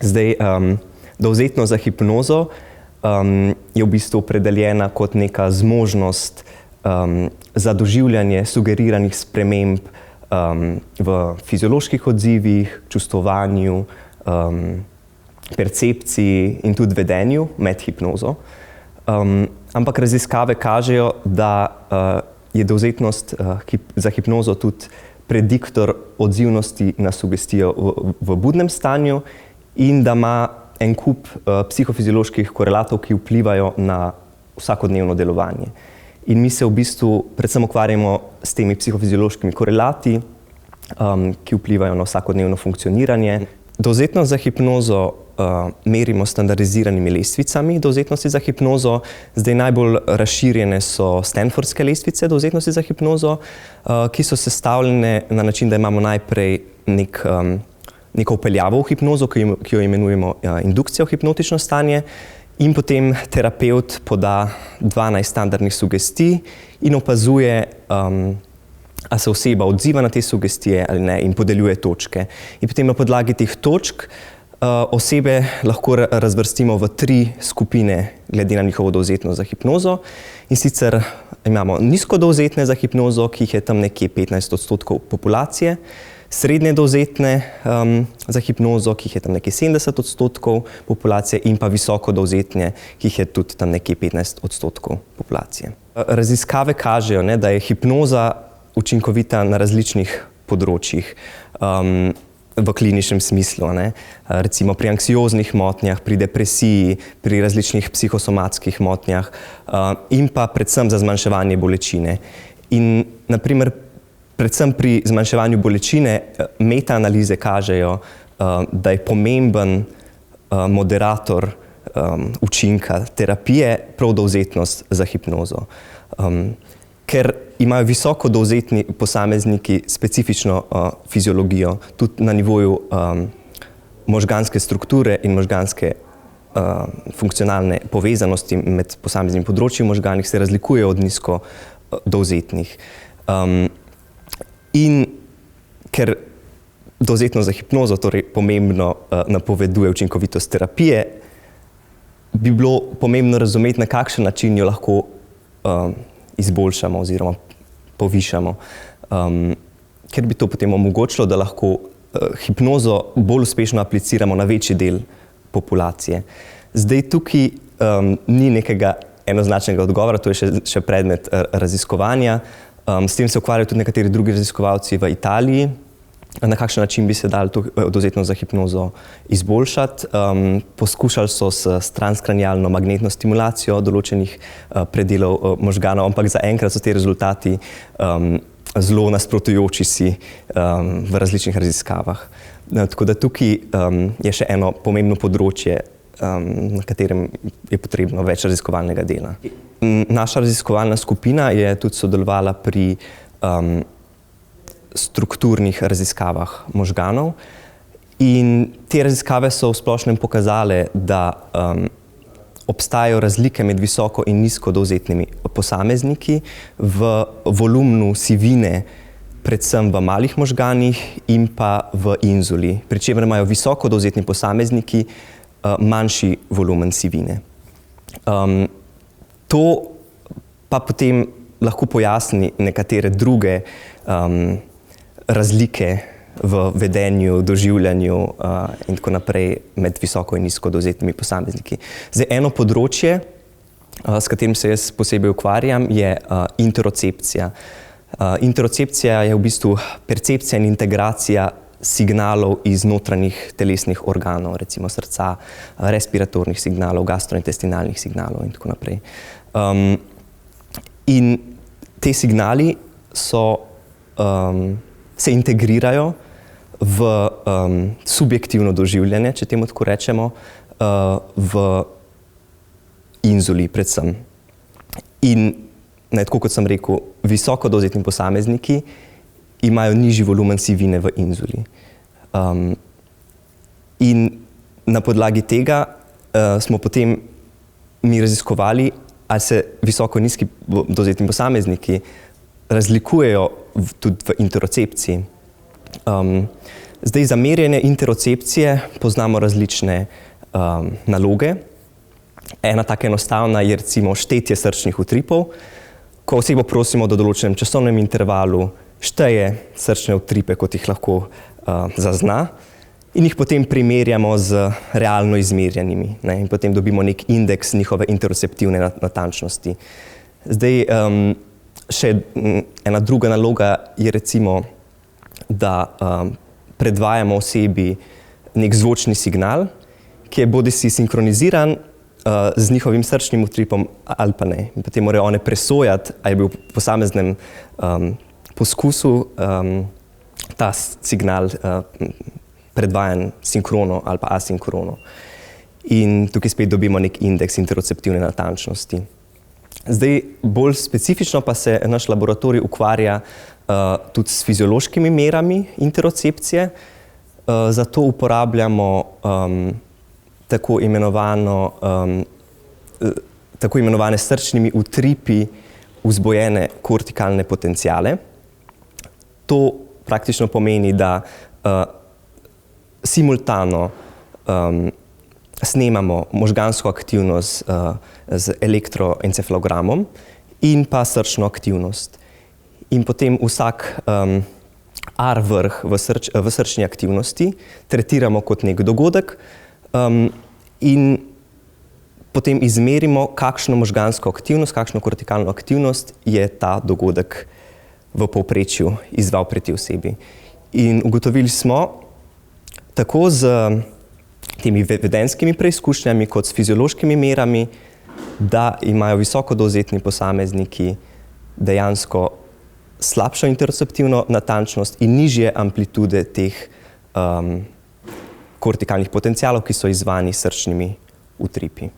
Zdaj, dovzetnost za hipnozo je v bistvu opredeljena kot neka zmožnost za doživljanje sugeriranih sprememb v fizioloških odzivih, čustvovanju, percepciji in tudi vedenju med hipnozo. Ampak raziskave kažejo, da je dovzetnost za hipnozo tudi prediktor odzivnosti na sugestijo v budnem stanju in da ima en kup psihofizioloških korelatov, ki vplivajo na vsakodnevno delovanje. In mi se v bistvu predvsem ukvarjamo s temi psihofiziološkimi korelati, ki vplivajo na vsakodnevno funkcioniranje. Dovzetnost za hipnozo merimo standardiziranimi lestvicami dovzetnosti za hipnozo. Zdaj najbolj razširjene so Stanfordske lestvice dovzetnosti za hipnozo, ki so sestavljene na način, da imamo najprej neko vpeljavo v hipnozo, ki jo imenujemo indukcija v hipnotično stanje, in potem terapevt poda 12 standardnih sugestij in opazuje, a se oseba odziva na te sugestije ali ne, in podeljuje točke. In potem na podlagi teh točk osebe lahko razvrstimo v 3 skupine glede na njihovo dovzetnost za hipnozo. In sicer imamo nizko dovzetne za hipnozo, ki jih je tam nekje 15% populacije, srednje dovzetne za hipnozo, ki jih je tam nekje 70% populacije, in pa visoko dovzetne, ki jih je tudi tam nekje 15% populacije. Raziskave kažejo, da je hipnoza učinkovita na različnih področjih v kliničnem smislu, recimo pri anksioznih motnjah, pri depresiji, pri različnih psihosomatskih motnjah in pa predvsem za zmanjševanje bolečine. In naprimer, predvsem pri zmanjševanju bolečine metaanalize kažejo, da je pomemben moderator učinka terapije prav dovzetnost za hipnozo. Ker imajo visoko dovzetni posamezniki specifično fiziologijo, tudi na nivoju možganske strukture in možganske funkcionalne povezanosti med posameznimi področji v možganih se razlikujejo od nizko dovzetnih. In ker dovzetnost za hipnozo torej pomembno napoveduje učinkovitost terapije, bi bilo pomembno razumeti, na kakšen način jo lahko izboljšamo oziroma povišamo, ker bi to potem omogočilo, da lahko hipnozo bolj uspešno apliciramo na večji del populacije. Zdaj tukaj ni nekega enoznačnega odgovora, to je še predmet raziskovanja. S tem se ukvarjajo tudi nekateri drugi raziskovalci v Italiji, na kakšen način bi se dalo to dovzetnost za hipnozo izboljšati. Poskušali so s transkranialno magnetno stimulacijo določenih predelov možganov, ampak zaenkrat so ti rezultati zelo nasprotujoči si v različnih raziskavah. Tako da tukaj je še eno pomembno področje, na katerem je potrebno več raziskovalnega dela. Naša raziskovalna skupina je tudi sodelovala pri strukturnih raziskavah možganov in te raziskave so v splošnem pokazale, da obstajajo razlike med visoko in nizko dovzetnimi posamezniki v volumnu sivine, predvsem v malih možganih in pa v inzuli, pri čemer imajo visoko dovzetni posamezniki manjši volumen sivine. To pa potem lahko pojasni nekatere druge razlike v vedenju, doživljanju in tako naprej med visoko in nizko dovzetnimi posamezniki. Zdaj, eno področje, s katerim se jaz posebej ukvarjam, je interocepcija. Interocepcija je v bistvu percepcija in integracija signalov iz notranjih telesnih organov, recimo srca, respiratornih signalov, gastrointestinalnih signalov in tako naprej. In te signali se integrirajo v subjektivno doživljanje, če temu tako rečemo, v inzuli predvsem. In tako kot sem rekel, visoko dovzetni posamezniki imajo nižji volumen sivine v inzuli. In na podlagi tega smo potem mi raziskovali, ali se visoko in nizki dovzetni posamezniki razlikujejo tudi v interocepciji. Zdaj, za merjenje interocepcije poznamo različne naloge. Ena taka enostavna je recimo štetje srčnih utripov, ko osebo prosimo, da v določenem časovnem intervalu šteje srčne utripe, kot jih lahko zazna, in jih potem primerjamo z realno izmerjenimi, ne, in potem dobimo nek indeks njihove interoceptivne natančnosti. Zdaj, še ena druga naloga je recimo, da predvajamo osebi nek zvočni signal, ki je bodisi sinkroniziran z njihovim srčnim utripom ali pa ne. In potem morajo one presojati, ali je bil v posameznem poskusu ta signal predvajan sinkrono ali pa asinkrono. In tukaj spet dobimo nek indeks interoceptivne natančnosti. Zdaj, bolj specifično pa se naš laboratorij ukvarja tudi s fiziološkimi merami interocepcije. Zato uporabljamo tako imenovane srčnimi utripi vzbojene kortikalne potenciale. To praktično pomeni, da simultano snemamo možgansko aktivnost z elektroencefalogramom in pa srčno aktivnost. In potem vsak R vrh v srčni aktivnosti tretiramo kot nek dogodek in potem izmerimo, kakšno možgansko aktivnost, kakšno kortikalno aktivnost je ta dogodek v povprečju izzval pri tej osebi. In ugotovili smo, tako z temi vedenjskimi preizkušnjami kot s fiziološkimi merami, da imajo visokodovzetni posamezniki dejansko slabšo interoceptivno natančnost in nižje amplitude teh kortikalnih potencialov, ki so izzvani s srčnimi utripi.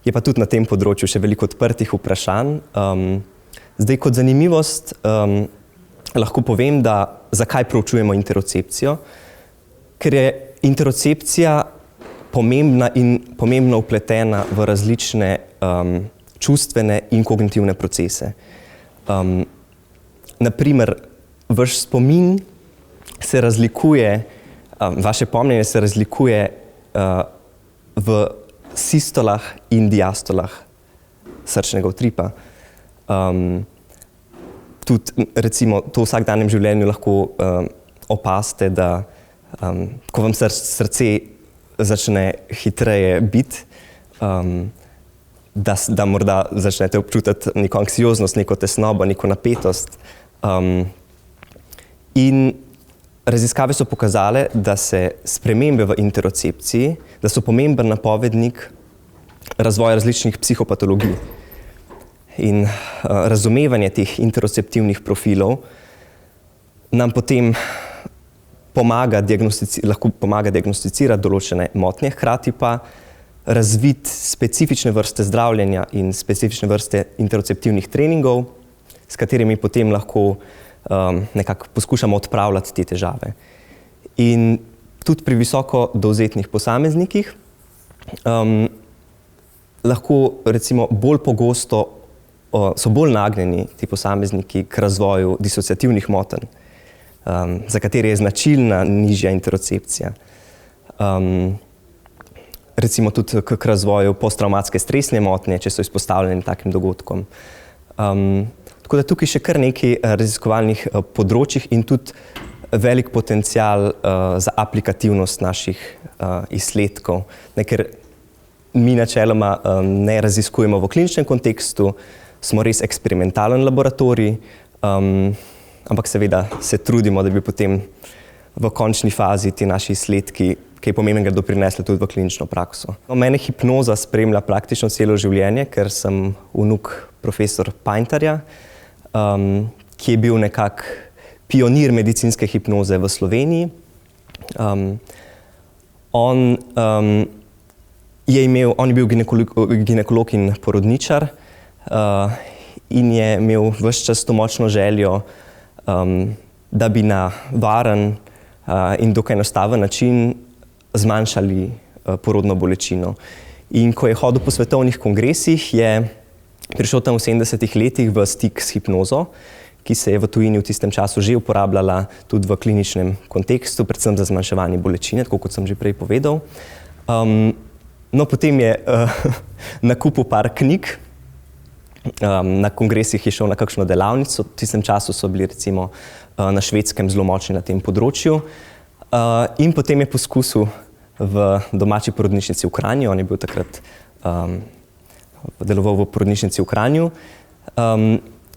Je pa tudi na tem področju še veliko odprtih vprašanj. Zdaj, kot zanimivost lahko povem, da zakaj proučujemo interocepcijo, ker je interocepcija pomembna in pomembno vpletena v različne čustvene in kognitivne procese. Naprimer, vaš spomin se razlikuje, vaše pomnjenje se razlikuje v sistolah in diastolah srčnega utripa. Tudi recimo to v vsakdanjem življenju lahko opazite, da ko vam srce začne hitreje biti, da morda začnete občutiti neko anksioznost, neko tesnobo, neko napetost. In raziskave so pokazale, da se spremembe v interocepciji, da so pomemben napovednik razvoja različnih psihopatologij. In razumevanje teh interoceptivnih profilov nam potem lahko pomaga diagnosticirati določene motnje, hkrati pa razviti specifične vrste zdravljenja in specifične vrste interoceptivnih treningov, s katerimi potem lahko nekako poskušamo odpravljati te težave. In tudi pri visoko dovzetnih posameznikih lahko recimo bolj pogosto so bolj nagnjeni ti posamezniki k razvoju disociativnih motenj, za katere je značilna nižja interocepcija. Recimo tudi k razvoju posttravmatske stresne motnje, če so izpostavljeni takim dogodkom. Tako da tukaj še kar nekaj raziskovalnih področjih in tudi velik potencial za aplikativnost naših izsledkov. Ker mi načeloma ne raziskujemo v kliničnem kontekstu, smo res eksperimentalen laboratorij, ampak seveda se trudimo, da bi potem v končni fazi ti naši izsledki kaj pomembnega doprinesli tudi v klinično prakso. Mene hipnoza spremlja praktično celo življenje, ker sem vnuk profesor Painterja, ki je bil nekako pionir medicinske hipnoze v Sloveniji. On je bil ginekolog in porodničar in je imel ves čas to močno željo, da bi na varen in dokaj enostaven način zmanjšali porodno bolečino. In ko je hodil po svetovnih kongresih, je prišel tam v 70-ih letih v stik s hipnozo, ki se je v tujini v tistem času že uporabljala tudi v kliničnem kontekstu, predvsem za zmanjševanje bolečine, tako kot sem že prej povedal. No, potem je nakupil par knjig, na kongresih je šel na kakšno delavnico, v tistem času so bili recimo na Švedskem zelo močni na tem področju, in potem je poskusil v domači porodnišnici v Kranju, on je bil takrat deloval v porodnišnici v Kranju,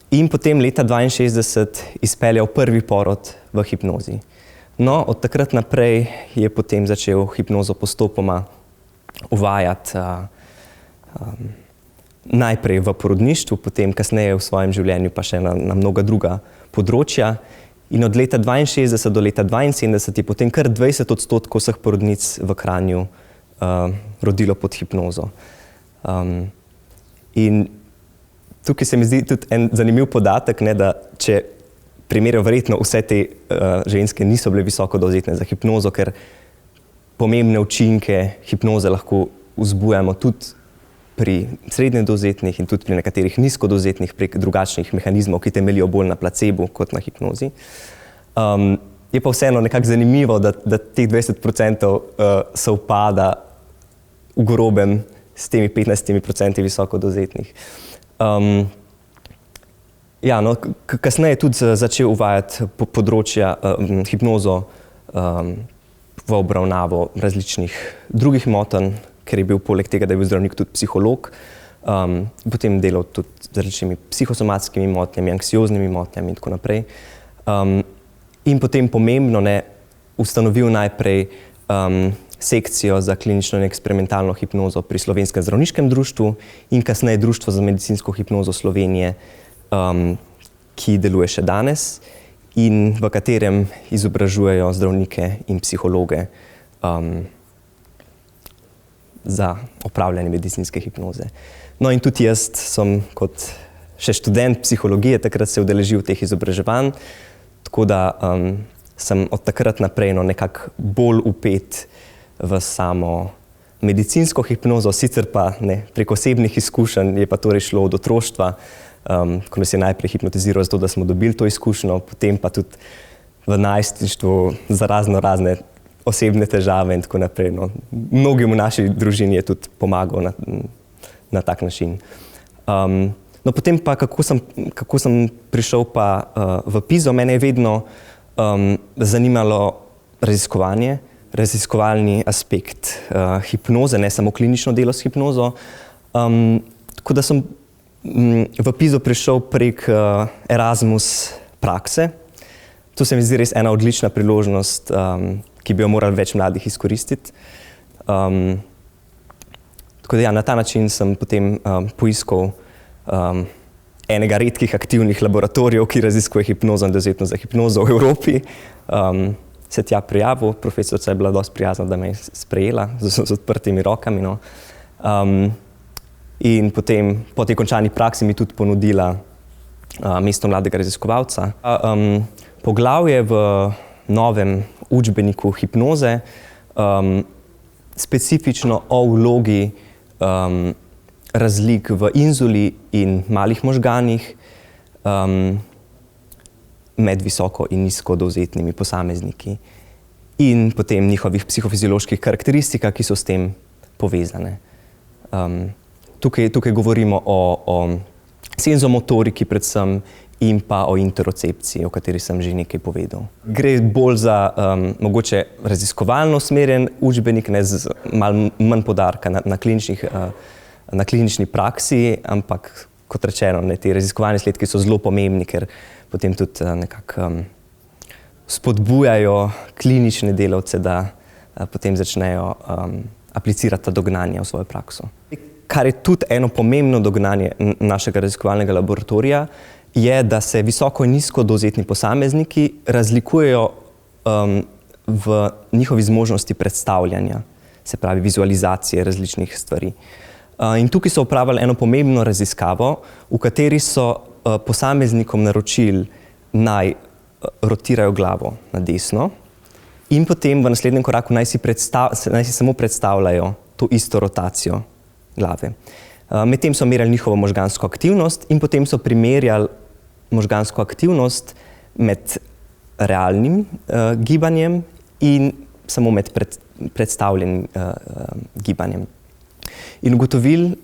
in potem leta 1962 izpeljal prvi porod v hipnozi. No, od takrat naprej je potem začel hipnozo postopoma uvajati najprej v porodništvu, potem kasneje v svojem življenju pa še na mnoga druga področja. In od leta 1962 do leta 1972 je potem kar 20% vseh porodnic v Kranju rodilo pod hipnozo. In tukaj se mi zdi tudi en zanimiv podatek, ne, da če primerjajo, verjetno vse te ženske niso bile visoko dovzetne za hipnozo, ker pomembne učinke hipnoze lahko vzbujamo tudi pri srednje dovzetnih in tudi pri nekaterih nizko dovzetnih prek drugačnih mehanizmov, ki temeljijo bolj na placebu kot na hipnozi. Je pa vseeno nekako zanimivo, da teh 20% sovpada v grobem s temi 15% visoko dovzetnih. Ja, no, kasneje je tudi začel uvajati področja hipnozo v obravnavo različnih drugih motenj, ker je bil poleg tega, da je bil zdravnik tudi psiholog, potem delal tudi z različnimi psihosomatskimi motnjami, anksioznimi motnjami in tako naprej. In potem pomembno, ne, ustanovil najprej sekcijo za klinično in eksperimentalno hipnozo pri Slovenskem zdravniškem društvu in kasneje Društvo za medicinsko hipnozo Slovenije, ki deluje še danes in v katerem izobražujejo zdravnike in psihologe za opravljanje medicinske hipnoze. No, in tudi jaz sem kot še študent psihologije takrat se udeležil teh izobraževanj, tako da sem od takrat naprej nekako bolj vpet v samo medicinsko hipnozo, sicer pa ne, prek osebnih izkušenj je pa torej šlo od otroštva, ko nas je najprej hipnotiziral zato, da smo dobili to izkušnjo, potem pa tudi v najstništvu za razne osebne težave in tako naprej. No. Mnogim v naši družini je tudi pomagal na tak način. No, potem pa, kako sem prišel pa v PIZO, mene je vedno zanimalo raziskovanje, raziskovalni aspekt hipnoze, ne samo klinično delo s hipnozo. Tako da sem v PIZO prišel prek Erasmus prakse. To se mi zdi res ena odlična priložnost, ki bi jo morali več mladih izkoristiti. Tako da ja, na ta način sem potem poiskal enega redkih aktivnih laboratorijev, ki raziskuje hipnozo in dovzetnost za hipnozo v Evropi. Se tja prijavil, profesorica je bila dosti prijazna, da me je sprejela z odprtimi rokami. No. In potem po tej končani praksi mi tudi ponudila mesto mladega raziskovalca. Poglavje v novem učbeniku hipnoze, specifično o vlogi razlik v inzuli in malih možganih med visoko in nizko dovzetnimi posamezniki in potem njihovih psihofizioloških karakteristikah, ki so s tem povezane. Tukaj govorimo o senzomotoriki predvsem in pa o interocepciji, o kateri sem že nekaj povedal. Gre bolj za mogoče raziskovalno usmerjen učbenik, ne z malo manj poudarka na klinični praksi, ampak kot rečeno, ne, te raziskovalne izsledki so zelo pomembni, ker potem tudi nekako spodbujajo klinične delavce, da potem začnejo aplicirati ta dognanja v svojo prakso. Kar je tudi eno pomembno dognanje našega raziskovalnega laboratorija, je, da se visoko in nizko dovzetni posamezniki razlikujejo v njihovi zmožnosti predstavljanja, se pravi vizualizacije različnih stvari. In tukaj so opravili eno pomembno raziskavo, v kateri so posameznikom naročili naj rotirajo glavo na desno in potem v naslednjem koraku naj si samo predstavljajo to isto rotacijo glave. Medtem so merjali njihovo možgansko aktivnost in potem so primerjali možgansko aktivnost med realnim gibanjem in samo med predstavljenim gibanjem. In ugotovili,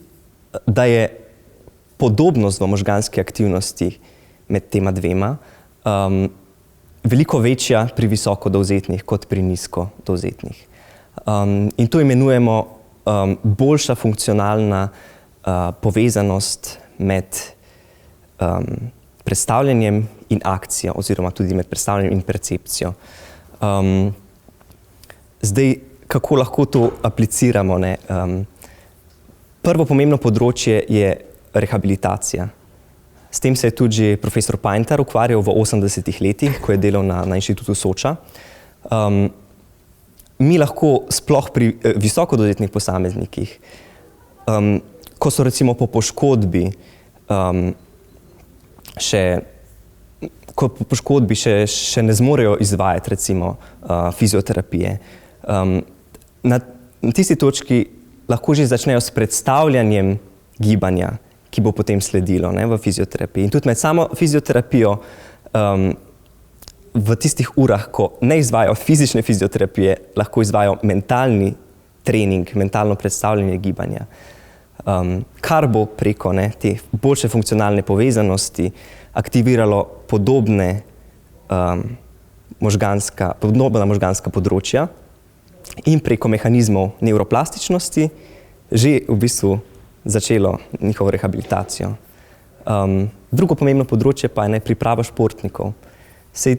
da je podobnost v možganski aktivnosti med tema dvema veliko večja pri visoko dovzetnih kot pri nizko dovzetnih. In to imenujemo boljša funkcionalna povezanost med predstavljanjem in akcijo, oziroma tudi med predstavljanjem in percepcijo. Zdaj, kako lahko to apliciramo, ne? Prvo pomembno področje je rehabilitacija. S tem se je tudi profesor Painter ukvarjal v 80-ih letih, ko je delal na inštitutu Soča. Mi lahko sploh pri visoko dovzetnih posameznikih, ko so recimo po poškodbi še ne zmorejo izvajati recimo fizioterapije, na tisti točki lahko že začnejo s predstavljanjem gibanja, ki bo potem sledilo, ne, v fizioterapiji. In tudi med samo fizioterapijo v tistih urah, ko ne izvajajo fizične fizioterapije, lahko izvajajo mentalni trening, mentalno predstavljanje gibanja, kar bo preko te boljše funkcionalne povezanosti aktiviralo podobna možganska področja in preko mehanizmov nevroplastičnosti že v bistvu začelo njihovo rehabilitacijo. Drugo pomembno področje pa je priprava športnikov. Saj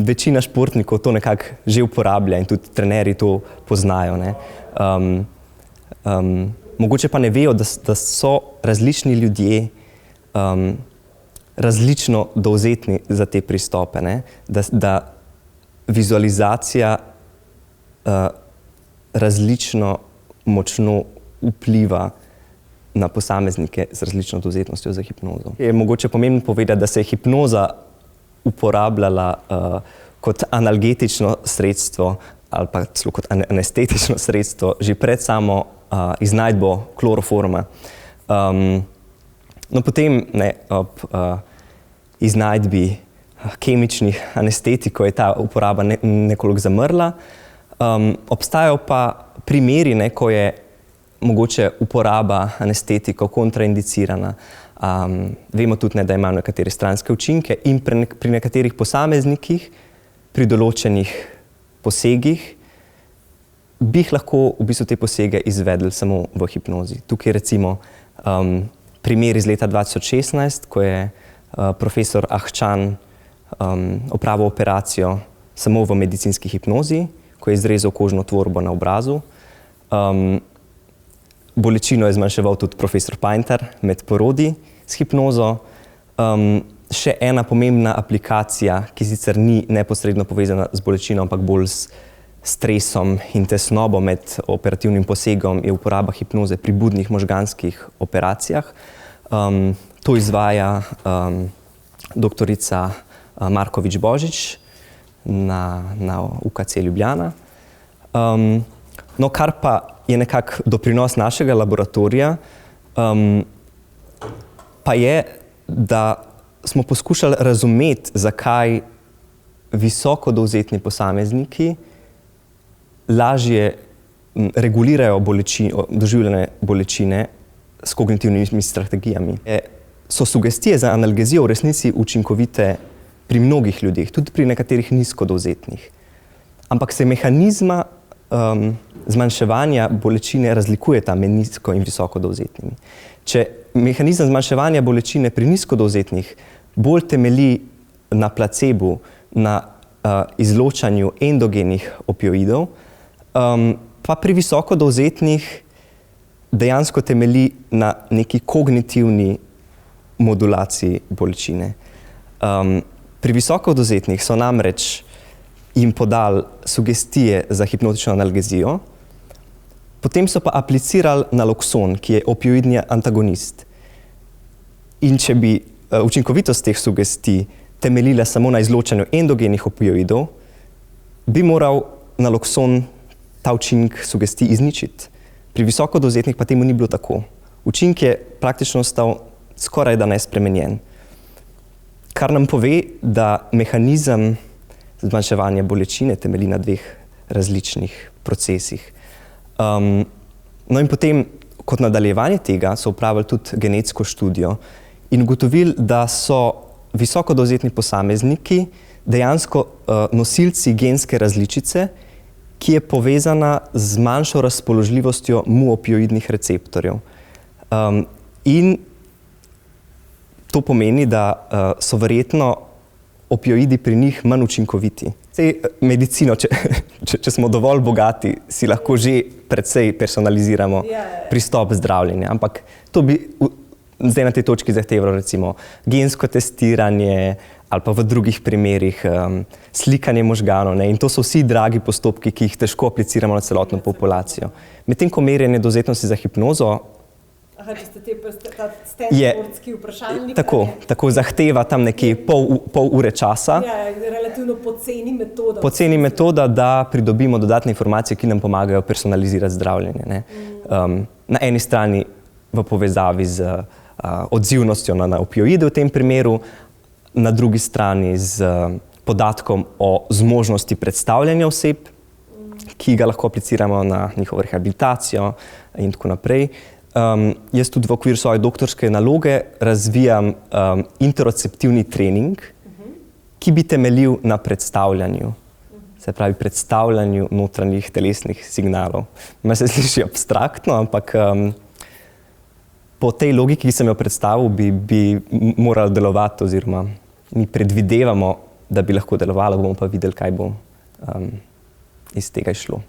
večina športnikov to nekako že uporablja in tudi trenerji to poznajo, ne. Mogoče pa ne vejo, da so različni ljudje različno dovzetni za te pristope, ne. Da vizualizacija različno močno vpliva na posameznike z različno dovzetnostjo za hipnozo. Je mogoče pomembno povedati, da se je hipnoza uporabljala kot analgetično sredstvo ali pa celo kot anestetično sredstvo že pred samo iznajdbo kloroforma. No, potem ob iznajdbi kemičnih anestetikov je ta uporaba nekoliko zamrla. Obstajajo pa primeri, ko je mogoče uporaba anestetikov kontraindicirana. Vemo tudi, da imajo nekatere stranske učinke in pri nekaterih posameznikih, pri določenih posegih, bi lahko v bistvu te posege izvedli samo v hipnozi. Tukaj recimo primer iz leta 2016, ko je profesor Ahčan opravil operacijo samo v medicinski hipnozi, ko je izrezal kožno tvorbo na obrazu. Bolečino je zmanjševal tudi profesor Painter med porodi s hipnozo. Še ena pomembna aplikacija, ki sicer ni neposredno povezana z bolečino, ampak bolj s stresom in tesnobo med operativnim posegom, je uporaba hipnoze pri budnih možganskih operacijah. To izvaja doktorica Markovič Božič na UKC Ljubljana. No, kar pa je nekako doprinos našega laboratorija, pa je, da smo poskušali razumeti, zakaj visoko dovzetni posamezniki lažje regulirajo doživljene bolečine s kognitivnimi strategijami. So sugestije za analgezijo v resnici učinkovite pri mnogih ljudeh, tudi pri nekaterih nizko dovzetnih. Ampak se mehanizma zmanjševanja bolečine razlikujeta med nizko in visoko dovzetnimi. Če mehanizem zmanjševanja bolečine pri nizko dovzetnih bolj temelji na placebu, na izločanju endogenih opioidov, pa pri visoko dovzetnih dejansko temelji na neki kognitivni modulaciji bolečine. Pri visoko dovzetnih so namreč jim podali sugestije za hipnotično analgezijo, potem so pa aplicirali nalokson, ki je opioidni antagonist. In če bi učinkovitost teh sugestij temeljila samo na izločanju endogenih opioidov, bi moral nalokson ta učinek sugestij izničiti. Pri visoko dovzetnih pa temu ni bilo tako. Učinek je praktično ostal skoraj da nespremenjen. kar nam pove, da mehanizem zmanjševanja bolečine temelji na dveh različnih procesih. No in potem, kot nadaljevanje tega, so opravili tudi genetsko študijo in ugotovili, da so visoko dovzetni posamezniki dejansko nosilci genske različice, ki je povezana z manjšo razpoložljivostjo mu-opioidnih receptorjev. In to pomeni, da so verjetno opioidi pri njih manj učinkoviti. Medicino, če smo dovolj bogati, si lahko že precej personaliziramo pristop zdravljenja, ampak to bi zdaj na tej točki zahtevalo recimo gensko testiranje ali pa v drugih primerih slikanje možganov, ne? In to so vsi dragi postopki, ki jih težko apliciramo na celotno populacijo. Medtem ko merjenje dovzetnosti za hipnozo če ste ta stanfordski vprašalnik. Tako zahteva tam nekje pol ure časa. Relativno poceni metoda. Poceni metoda, da pridobimo dodatne informacije, ki nam pomagajo personalizirati zdravljenje. Ne? Na eni strani v povezavi z odzivnostjo na opioide v tem primeru, na drugi strani z podatkom o zmožnosti predstavljanja oseb, ki ga lahko apliciramo na njihovo rehabilitacijo in tako naprej. Jaz tudi v okviru svoje doktorske naloge razvijam interoceptivni trening, ki bi temeljil na predstavljanju. Se pravi, predstavljanju notranjih telesnih signalov. Me se sliši abstraktno, ampak po tej logiki, ki sem jo predstavil, bi moralo delovati, oziroma mi predvidevamo, da bi lahko delovalo, bomo pa videli, kaj bo iz tega išlo.